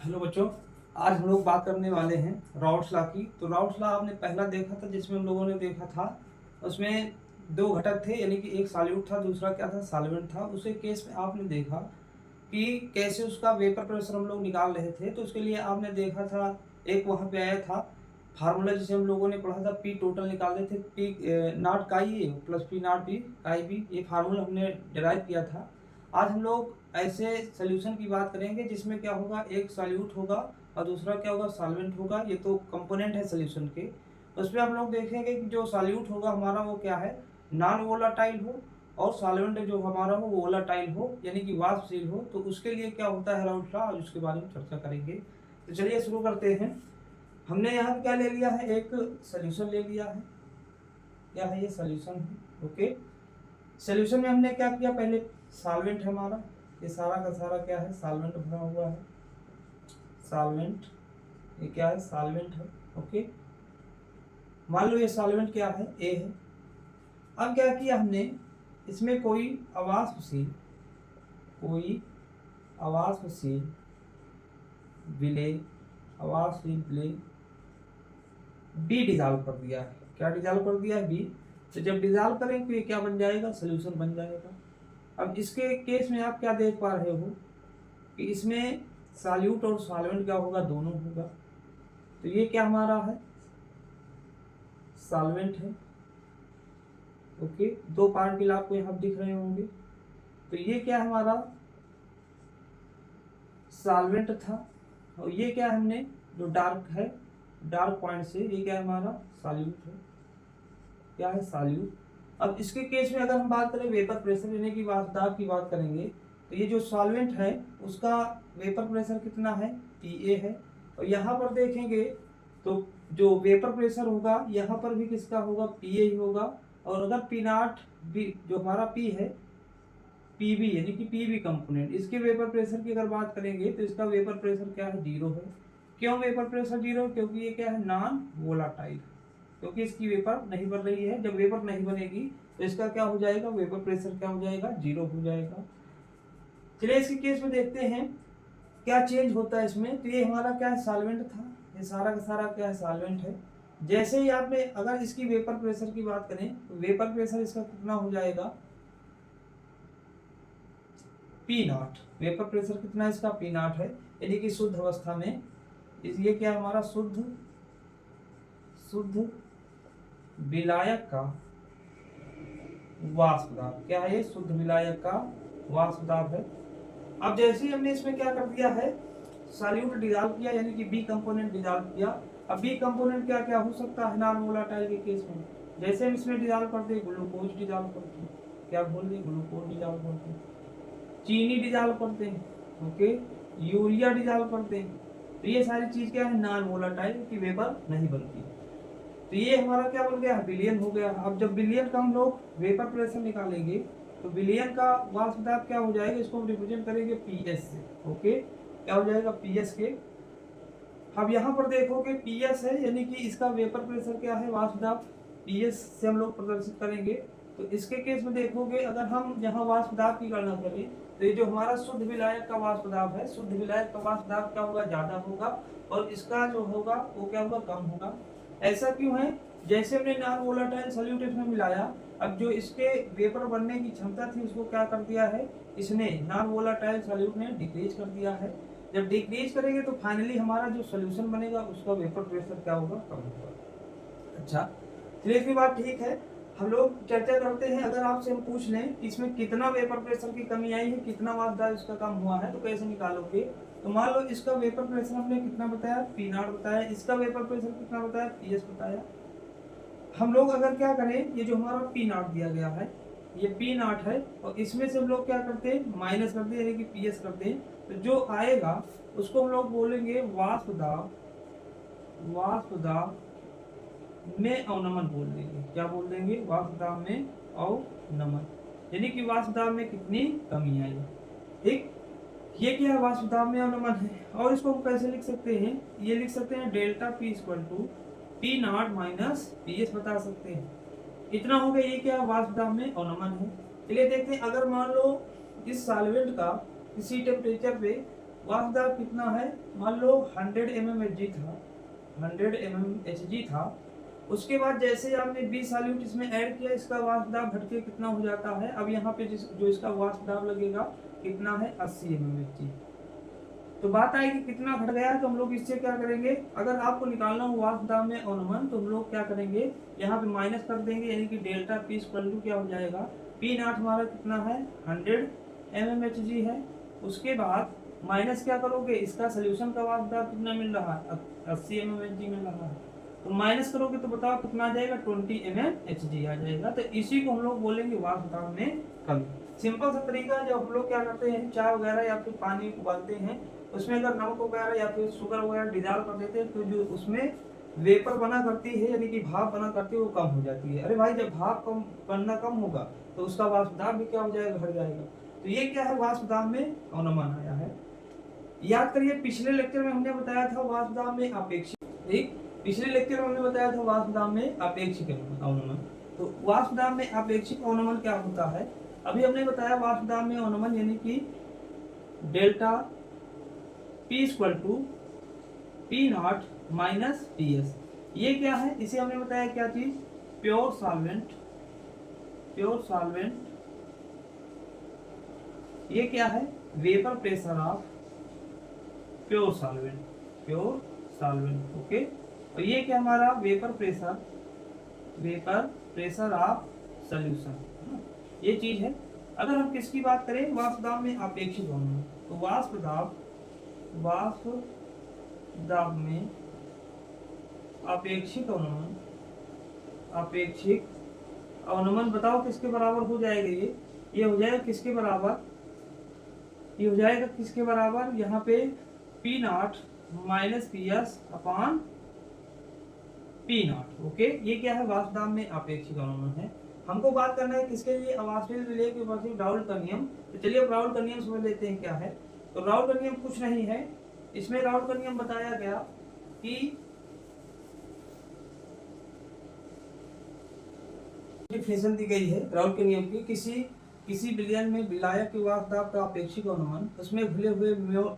Hello बच्चों। आज हम लोग बात करने वाले हैं राउट्स लॉ की। तो राउट्स लॉ आपने पहला देखा था, जिसमें हम लोगों ने देखा था उसमें दो घटक थे, यानी कि एक सॉल्यूट था, दूसरा क्या था, सॉल्वेंट था। उसे केस में आपने देखा कि कैसे उसका वेपर प्रेशर हम लोग निकाल रहे थे। तो उसके लिए आपने देखा था, एक वहाँ पे आया था फार्मूला जिसे हम लोगों ने पढ़ा था, पी टोटल निकाल रहे थे, पी नॉट काई ए प्लस पी नॉट बी काई बी। ये फार्मूला हमने डिराइव किया था। आज हम लोग ऐसे सोल्यूशन की बात करेंगे जिसमें क्या होगा, एक सॉल्यूट होगा और दूसरा क्या होगा, सॉल्वेंट होगा। ये तो कंपोनेंट है सोल्यूशन के। उसमें हम लोग देखेंगे कि जो सॉल्यूट होगा हमारा वो क्या है, नॉन वोलाटाइल हो, और सॉल्वेंट जो हमारा हो वो वोलाटाइल हो, यानी कि वाष्पशील हो। तो उसके लिए क्या होता है राउल्ट लॉ, और उसके बारे में चर्चा करेंगे। तो चलिए शुरू करते हैं। हमने यहाँ पे क्या ले लिया है, एक सोल्यूशन ले लिया है। क्या है ये, सोल्यूशन है। ओके, सोल्यूशन में हमने क्या किया, पहले सॉल्वेंट है हमारा, ये सारा का सारा क्या है, सॉल्वेंट भरा हुआ है। सॉल्वेंट, ये क्या है, सॉल्वेंट है। ओके, मान लो ये सॉल्वेंट क्या है, ए है। अब क्या किया हमने, इसमें कोई अवाष्पशील विलेय बी डिजॉल्व कर दिया है। क्या डिजॉल्व कर दिया है, बी। तो जब डिजॉल्व करेंगे तो ये क्या बन जाएगा, सोल्यूशन बन जाएगा। अब इसके केस में आप क्या देख पा रहे हो कि इसमें सॉल्यूट और सॉल्वेंट क्या होगा, दोनों होगा। तो ये क्या हमारा है, सॉल्वेंट है। ओके, दो पार्टिकल आपको यहाँ दिख रहे होंगे। तो ये क्या हमारा सॉल्वेंट था, और ये क्या हमने जो डार्क है, डार्क पॉइंट से, ये क्या है हमारा सॉल्यूट है। क्या है, सॉल्यूट। अब इसके केस में अगर हम बात करें वेपर प्रेशर लेने की बात, दाब की बात करेंगे, तो ये जो सॉल्वेंट है उसका वेपर प्रेशर कितना है, पीए है। और यहाँ पर देखेंगे तो जो वेपर प्रेशर होगा यहाँ पर भी किसका होगा, पीए ही होगा। और अगर पी नॉट भी, जो हमारा पी है, पीबी यानी कि पीबी कंपोनेंट, इसके वेपर प्रेशर की अगर बात करेंगे तो इसका वेपर प्रेशर क्या है, जीरो है। क्यों वेपर प्रेशर जीरो, क्योंकि ये क्या है, नॉन वोलाटाइल, क्योंकि इसकी वेपर नहीं बन रही है। जब वेपर नहीं बनेगी तो इसका क्या हो जाएगा, वेपर प्रेशर क्या हो जाएगा, जीरो हो जाएगा। चलिए इसके केस में देखते हैं क्या चेंज होता है इसमें। तो ये हमारा क्या है, सॉल्वेंट था, ये सारा का सारा क्या है, सॉल्वेंट है। जैसे ही आपने अगर इसकी वेपर प्रेशर की बात करें तो वेपर प्रेशर इसका कितना हो जाएगा, पी नॉट। वेपर प्रेशर कितना है इसका, पी नॉट है, यानी कि शुद्ध अवस्था में। ये क्या है हमारा, शुद्ध विलायक का वाष्प दाब। क्या है ये, शुद्ध विलायक का वाष्प दाब है। अब जैसे ही हमने इसमें क्या कर दिया है, सॉल्यूट डिजॉल्व किया, यानी कि बी कंपोनेंट डिजॉल्व किया। अब बी कंपोनेंट क्या क्या हो सकता है नॉन वोलाटाइल के केस में, जैसे हम इसमें डिजॉल्व करते हैं, ग्लूकोज डिजॉल्व करते हैं, क्या बोल रहे, ग्लूकोज डिजॉल्व करते हैं, चीनी डिजॉल्व करते हैं, ओके, यूरिया डिजॉल्व करते हैं। तो ये सारी चीज क्या है, नॉन वोलाटाइल की वेपर नहीं बनती। तो ये हमारा क्या बन गया, विलियन हो गया। अब जब विलियन का हम लोग वेपर प्रेशर निकालेंगे तो विलियन का वाष्प दाब क्या हो जाएगा, इसको हम रिप्रेजेंट करेंगे पीएस से। ओके, क्या हो जाएगा, पीएस के। अब यहाँ पर देखोगे पीएस है, यानी कि इसका वेपर प्रेशर क्या है, वाष्प दाब, पीएस से हम लोग प्रदर्शित करेंगे। तो इसके केस में देखोगे अगर हम यहाँ वाष्प दाब की गणना करें तो ये जो हमारा शुद्ध विलायक का वाष्प दाब है, शुद्ध विलायक का वाष्प दाब क्या होगा, ज्यादा होगा, और इसका जो होगा वो क्या होगा, कम होगा। ऐसा क्यों है, जैसे हमने नॉन वोलाटाइल सॉल्यूट इसमें मिलाया, अब जो इसके वेपर बनने की क्षमता थी उसको क्या कर दिया है, इसने नॉन वोलाटाइल सॉल्यूट ने डिक्रीज कर दिया है। जब डिक्रीज करेंगे तो फाइनली हमारा जो सोल्यूशन बनेगा उसका वेपर प्रेशर क्या होगा, कम होगा। अच्छा, चलिए इसकी बात ठीक है। हम लोग चर्चा करते हैं, अगर आपसे हम पूछ लें कि इसमें कितना वेपर प्रेशर की कमी आई है, कितना वाष्प दाब इसका कम हुआ है, तो कैसे निकालोगे। तो मान लो इसका वेपर प्रेशर हमने कितना बताया, पी नॉट बताया, इसका वेपर प्रेशर कितना बताया, पीएस बताया। हम लोग अगर क्या करें, ये जो हमारा पी नॉट दिया गया है, ये पी नॉट है, और इसमें से हम लोग क्या करते हैं, माइनस करते हैं, यानी कि पीएस करते हैं। तो जो आएगा उसको हम लोग बोलेंगे वाष्प दाब में अवनमन बोल देंगे। क्या बोल देंगे, वाष्प दाब में अवनमन, यानी कि वाष्प दाब में कितनी कमी आई। ठीक, ये क्या है, वाष्प दाब में अवनमन है। और इसको हम कैसे लिख सकते हैं, ये लिख सकते हैं delta P equal to P not minus PS बता सकते हैं। इतना हो गया, ये क्या वाष्प दाब में अवनमन है। चलिए देखते हैं, अगर मान लो इस सॉल्वेंट का किसी टेम्परेचर पे वाष्प दाब कितना है, मान लो 100 mmHg था, 100 mmHg था। उसके बाद जैसे आपने बी सॉल्यूट इसमें ऐड किया, इसका वाष्प दाब घट के कितना हो जाता है, अब यहाँ पे जो इसका वाष्प दाब लगेगा कितना है 80 mmHg। तो बात आएगी कितना घट गया है, तो हम लोग इससे क्या करेंगे, अगर आपको निकालना हो वाष्प दाब में अवनमन तो हम लोग क्या करेंगे, यहाँ पे माइनस कर देंगे, यानी कि डेल्टा पी इक्वल टू क्या हो जाएगा, पी नॉट हमारा कितना है 100 mmHg है। उसके बाद माइनस क्या करोगे, इसका सोल्यूशन का वाष्प दाब कितना मिल रहा है 80 mmHg मिल रहा है, तो माइनस करोगे तो बताओ कितना आ जाएगा 20 mmHg आ जाएगा। तो इसी को हम लोग बोलेंगे वाष्प दाब में कमी। सिंपल सा तरीका है, जब हम लोग क्या करते हैं चाय वगैरह या फिर पानी उबालते हैं, उसमें अगर नमक वगैरह या फिर शुगर वगैरह डिजॉल्व कर देते हैं तो जो उसमें वेपर बना करती है, यानी कि भाप बना करती है, वो कम हो जाती है। अरे भाई जब भाप कम बनना कम होगा तो उसका वाष्प दाब भी क्या हो जाएगा, घट जाएगा। तो ये क्या है, वाष्प दाब में अवनमन आया है। याद करिए पिछले लेक्चर में हमने बताया था वाष्प दाब में अपेक्षिक, ठीक, पिछले लेक्चर में हमने बताया था वाष्प दाब में अपेक्षिक अवनमन। तो वाष्प दाब में अपेक्षिक अवनमन क्या होता है, अभी हमने बताया वाष्प दाब में अवनमन यानी कि delta P equal to P not minus P S. ये क्या है, इसे हमने बताया क्या चीज, प्योर सॉल्वेंट, प्योर सॉल्वेंट। ये क्या है, vapour pressure of pure solvent, pure solvent, okay. और ये क्या हमारा vapour pressure, vapour pressure of solution, ये चीज है। अगर हम किसकी बात करें, वाष्प दाब में अपेक्षिक अवनमन, तो वाष्प दाब में अपेक्षिक अवनमन, अपेक्षिक अवनमन बताओ किसके बराबर हो जाएगा, ये हो जाएगा किसके बराबर, ये हो जाएगा किसके बराबर, यहाँ पे P not minus P S upon P not, okay. ये क्या है, वाष्प दाब में अपेक्षिक अवनमन है। हमको बात करना है किसके लिए, अवाष्पीय विलेय के उपस्थित राउल का नियम। तो चलिए अब राउल का नियम समझ लेते हैं क्या है। तो राउल का नियम कुछ नहीं है, इसमें राउल का नियम बताया गया कि डेफिनेशन दी गई है राउल के नियम की, किसी विलयन में विलायक के वाष्प दाब का अपेक्षिक अवनमन उसमें घुले हुए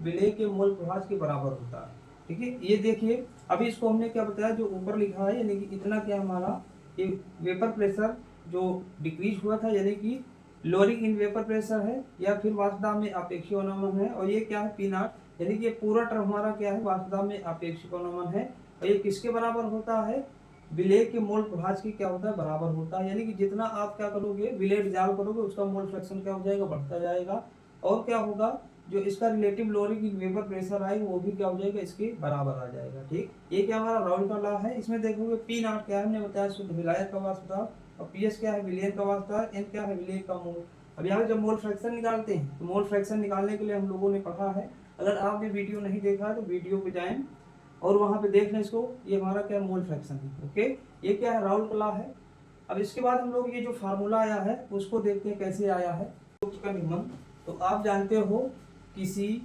विलेय के मोल प्रभाज के बराबर होता है, ठीक है। ये देखिए अभी इसको हमने क्या बताया, जो ऊपर लिखा है, यानी कि इतना क्या हमारा ये वेपर प्रेशर जो डिक्रीज हुआ था, यानी कि लोअरिंग इन वेपर प्रेशर है, या फिर वाष्प दाब में अपेक्षिक अवनमन है। और ये क्या है, पी नॉट, यानी कि ये पूरा टर्म हमारा क्या है, वाष्प दाब में अपेक्षिक अवनमन है। और ये किसके बराबर होता है, विलेय के मोल प्रभाज की क्या होता है, बराबर होता है। यानी कि जितना आप क्या करोगे, विलेय डिसॉल्व करोगे, उसका मोल फ्रैक्शन क्या हो जाएगा, बढ़ता जाएगा। और क्या होगा, जो इसका relative lowering in vapour pressure आएगा वो भी क्या हो जाएगा, इसके बराबर आ जाएगा, ठीक। ये क्या हमारा राउल का लॉ है। इसमें देखोगे पी नॉट क्या है, हमने बताया शुद्ध विलायक का वाष्प दाब, और पी एस क्या है, विलयन का वाष्प दाब, एन क्या है, विलेय का मोल। अब यहाँ जब मोल फ्रैक्शन निकालते हैं तो मोल फ्रैक्शन निकालने के लिए हम लोगों ने पढ़ा है, अगर आपने वीडियो नहीं देखा है तो वीडियो पे जाएं और वहाँ पे देख लें इसको। ये हमारा क्या मोल फ्रैक्शन है, ओके। ये क्या है, राउल का लॉ है। अब इसके बाद हम लोग ये जो फार्मूला आया है उसको देखते हैं कैसे आया है, का नियमन। तो आप जानते हो किसी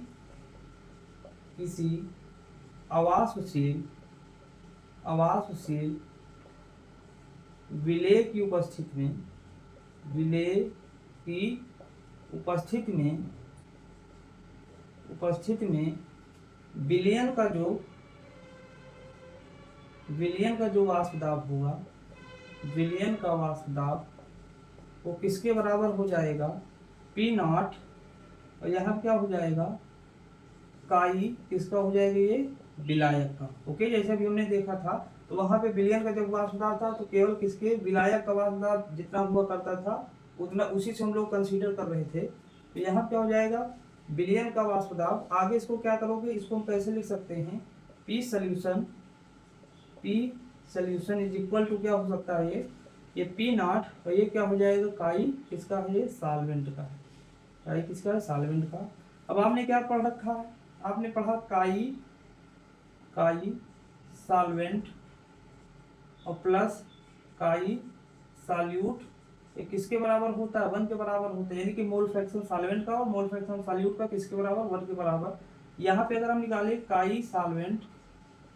अवाष्पशील विलेय की उपस्थिति में विलयन का जो वाष्प दाब होगा, विलयन का वाष्प दाब वो किसके बराबर हो जाएगा, पी नॉट, और यहाँ क्या हो जाएगा, काई किसका हो जाएगा, ये विलायक का, ओके। जैसे अभी हमने देखा था तो वहां पे विलयन का जब वाष्प दाब था तो केवल किसके, विलायक का वाष्प दाब जितना हुआ करता था उतना उसी से हम लोग कंसीडर कर रहे थे। तो यहाँ क्या हो जाएगा, विलयन का वाष्प दाब। आगे इसको क्या करोगे, इसको हम कैसे लिख सकते हैं, P solution is equal to क्या हो सकता है, ये पी नॉट, और ये क्या हो जाएगा, काई किसका है, ये सॉल्वेंट का है, काई किसका है, सॉल्वेंट का। अब आपने क्या पढ़ रखा है, आपने पढ़ा काई सॉल्वेंट और प्लस काई सॉल्यूट, ये किसके बराबर होता है, 1 के बराबर होता है। यानी कि मोल फ्रैक्शन सॉल्वेंट का और मोल फ्रैक्शन सॉल्यूट का किसके बराबर, 1 के बराबर। यहाँ पे अगर हम निकाले काई सॉल्वेंट,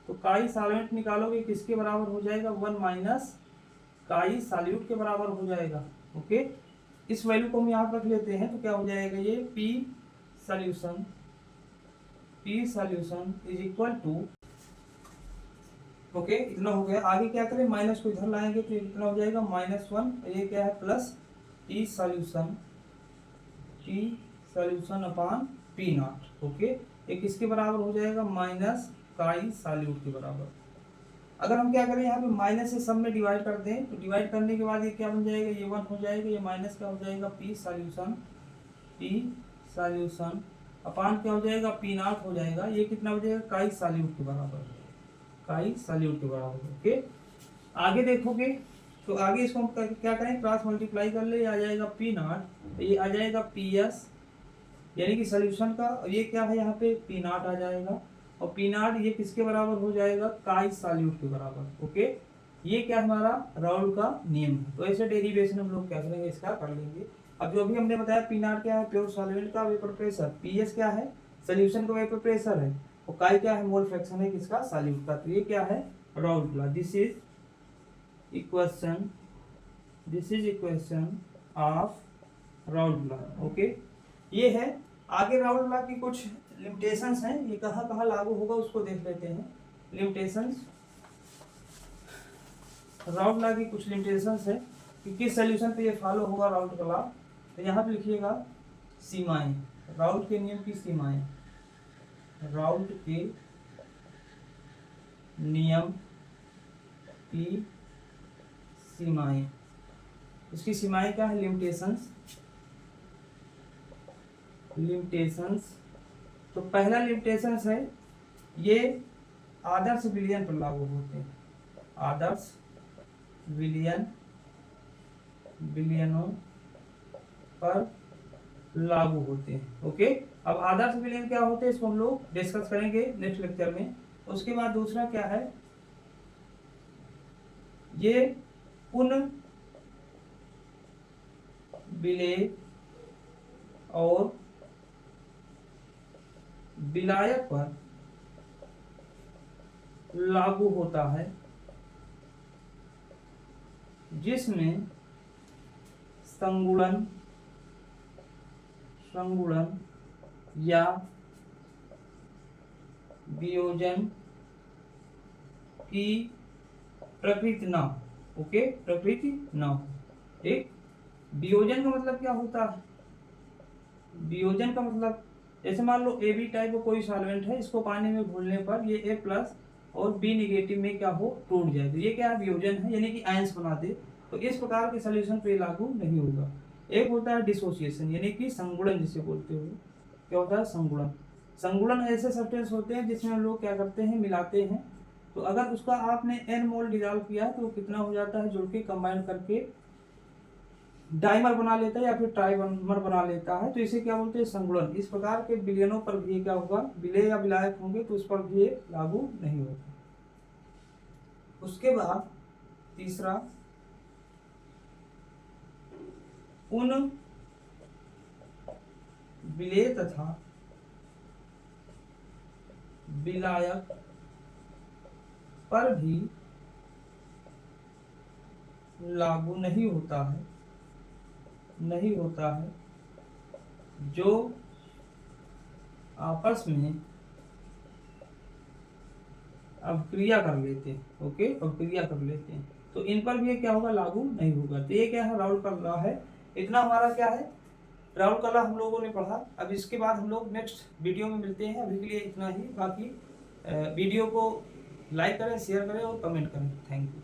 तो काई सॉल्वेंट निकालोगे किसके बराबर हो जाएगा, 1 माइनस काई सॉल्यूट के बराबर हो जाएगा, ओके। इस वैल्यू को हम यहाँ रख लेते हैं तो क्या हो जाएगा, ये P solution P solution is equal to, okay इतना हो गया। आगे क्या करें, माइनस को इधर लाएंगे तो इतना हो जाएगा -1, ये क्या है plus T solution upon P not, okay. ये किसके बराबर हो जाएगा, माइनस काई सॉल्यूट के बराबर। अगर हम क्या करें यहाँ पे माइनस से सब में डिवाइड कर दें तो डिवाइड करने के बाद ये क्या बन जाएगा, ये 1 हो जाएगा, ये माइनस क्या हो जाएगा, पी सॉल्यूशन अपान क्या हो जाएगा, पी नॉट हो जाएगा। ये कितना हो जाएगा, काई सॉल्यूट के बराबर, काई सॉल्यूट के बराबर, ओके। आगे देखोगे तो आगे इसको हम क्या करें, क्रॉस मल्टीप्लाई कर ले, आ जाएगा पी नॉट, ये आ जाएगा पी एस, यानी कि सॉल्यूशन का ये क्या है यहाँ पे पी नॉट आ जाएगा, और पी नॉट ये किसके बराबर हो जाएगा, काई सॉल्यूट के बराबर, ओके। ये क्या हमारा राउल का नियम है। तो ऐसे डेरिवेशन हम लोग क्या करेंगे, इसका कर लेंगे। अब जो भी हमने बताया पी नॉट क्या है, प्योर सॉल्वेंट का वेपर प्रेशर, पी एस क्या है, सॉल्यूशन का वेपर प्रेशर है, और काई क्या है, मोल फ्रैक्शन है किसका, सॉल्यूट का। तो ये क्या है, Raul law. This is equation of Raul law, okay. ये है। आगे राउल लॉ की कुछ लिमिटेशंस हैं, ये कहाँ कहाँ लागू होगा उसको देख लेते हैं। लिमिटेशंस, राउल लॉ की कुछ लिमिटेशंस है कि किस सॉल्यूशन पे ये फॉलो होगा राउल का लॉ। तो यहाँ पे लिखिएगा सीमाएं, राउल के नियम की सीमाएं, राउल के नियम की सीमाएं। इसकी सीमाएं क्या है, लिमिटेशंस। तो पहला लिमिटेशंस है, ये आदर्श विलयन पर लागू होते हैं, आदर्श विलयनों पर लागू होते हैं, ओके। अब आदर्श विलयन क्या होते हैं इसको हम लोग डिस्कस करेंगे नेक्स्ट लेक्चर में। उसके बाद दूसरा क्या है, ये पुनः विलेय और विलायक पर लागू होता है, जिसमें संगुणन या वियोजन की प्रकृति न हो, ओके, प्रकृति न हो। एक वियोजन का मतलब क्या होता है, वियोजन का मतलब जैसे मान लो ए बी टाइप का कोई सॉल्वेंट है, इसको पानी में घोलने पर ये ए प्लस और बी निगेटिव में क्या हो, टूट जाए, तो ये क्या है, वियोजन है, यानी कि आयंस बना दे। तो इस प्रकार के सॉल्यूशन पे लागू नहीं होगा। एक होता है डिसोसिएशन, यानी कि संगुणन जिसे बोलते हो, क्या होता है, संगुणन। संगुणन ऐसे सब्सटेंस होते हैं जिसमें हम लोग क्या करते हैं, मिलाते हैं। तो अगर उसका आपने n मोल डिजॉल्व किया तो कितना हो जाता है, जोड़ के कंबाइन करके डाइमर बना लेता है या फिर ट्राइमर बना लेता है, तो इसे क्या बोलते हैं, संगुणन। इस प्रकार के विलयनों पर भी क्या होगा, विलेय या विलायक होंगे तो उस पर भी ये लागू नहीं होगा। उसके बाद तीसरा, उन विलेय तथा विलायक पर भी लागू नहीं होता है, जो आपस में अभिक्रिया कर लेते हैं, ओके, अभिक्रिया कर लेते हैं, तो इन पर भी क्या होगा, लागू नहीं होगा। तो ये क्या है, राउल का लॉ है। इतना हमारा क्या है, राउल का लॉ हम लोगों ने पढ़ा। अब इसके बाद हम लोग नेक्स्ट वीडियो में मिलते हैं। अभी के लिए इतना ही। बाकी वीडियो को लाइक करें, शेयर करें और कमेंट करें। Thank you.